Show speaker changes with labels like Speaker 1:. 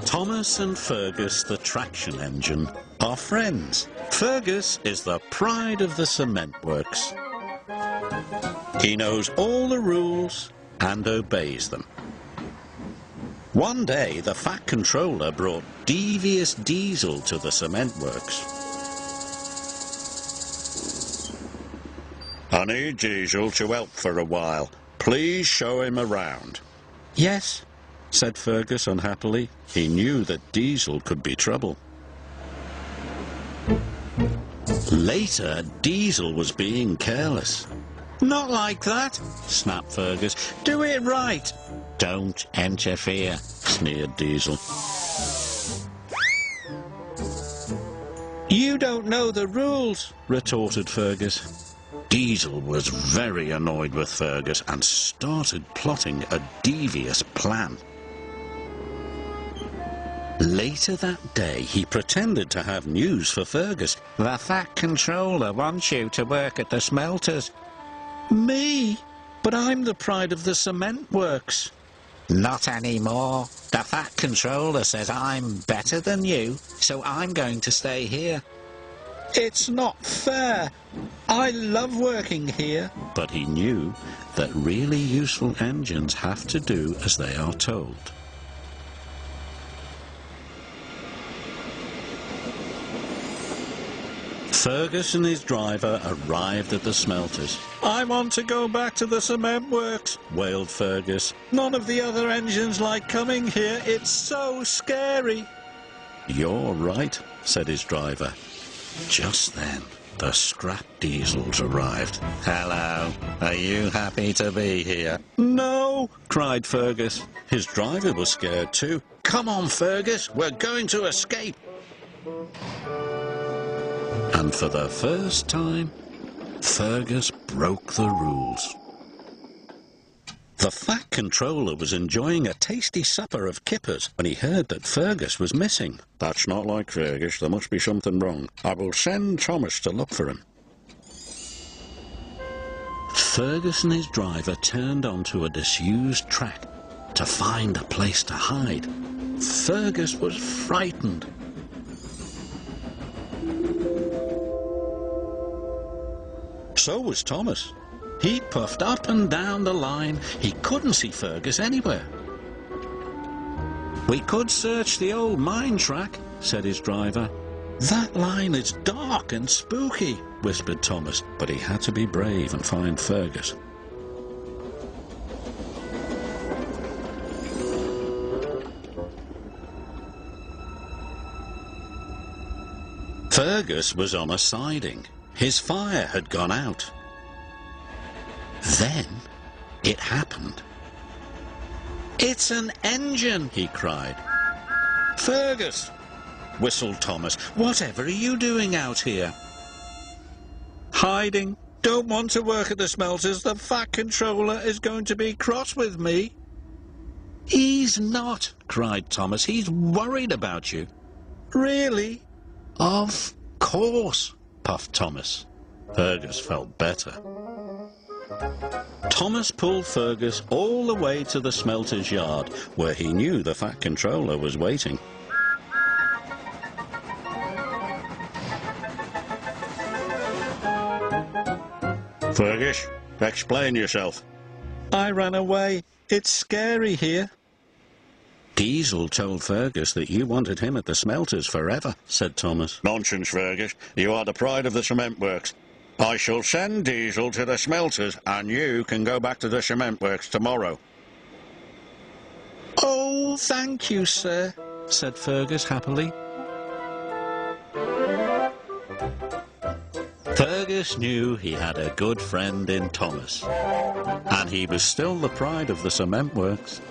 Speaker 1: Thomas and Fergus, the traction engine, are friends. Fergus is the pride of the cement works. He knows all the rules and obeys them. One day, the Fat Controller brought devious Diesel to the cement works. I need Diesel to help for a while. Please show him around. Yes, said Fergus unhappily. He knew that Diesel could be trouble. Later, Diesel was being careless. Not like that, snapped Fergus. Do it right. Don't interfere, sneered Diesel. You don't know the rules, retorted Fergus. Diesel was very annoyed with Fergus and started plotting a devious plan. Later that day, he pretended to have news for Fergus. The Fat Controller wants you to work at the smelters. Me? But I'm the pride of the cement works. Not anymore. The Fat Controller says I'm better than you, so I'm going to stay here. It's not fair. I love working here. But he knew that really useful engines have to do as they are told. Fergus and his driver arrived at the smelters. I want to go back to the cement works, wailed Fergus. None of the other engines like coming here. It's so scary. You're right, said his driver. Just then, the scrap Diesels arrived. Hello, are you happy to be here? No, cried Fergus. His driver was scared too. Come on, Fergus, we're going to escape. And for the first time, Fergus broke the rules. The Fat Controller was enjoying a tasty supper of kippers when he heard that Fergus was missing. That's not like Fergus. There must be something wrong. I will send Thomas to look for him. Fergus and his driver turned onto a disused track to find a place to hide. Fergus was frightened. So was Thomas. He puffed up and down the line. He couldn't see Fergus anywhere. We could search the old mine track, said his driver. That line is dark and spooky, whispered Thomas, but he had to be brave and find Fergus. Fergus was on a siding. His fire had gone out. Then it happened. It's an engine, he cried. Fergus, whistled Thomas. Whatever are you doing out here? Hiding. Don't want to work at the smelters. The Fat Controller is going to be cross with me. He's not, cried Thomas. He's worried about you. Really? Of course, puffed Thomas. Fergus felt better. Thomas pulled Fergus all the way to the smelter's yard, where he knew the Fat Controller was waiting. Fergus, explain yourself. I ran away. It's scary here. Diesel told Fergus that you wanted him at the smelters forever, said Thomas. Nonsense, Fergus. You are the pride of the cement works. I shall send Diesel to the smelters, and you can go back to the cement works tomorrow. Oh, thank you, sir, said Fergus happily. Fergus knew he had a good friend in Thomas, and he was still the pride of the cement works.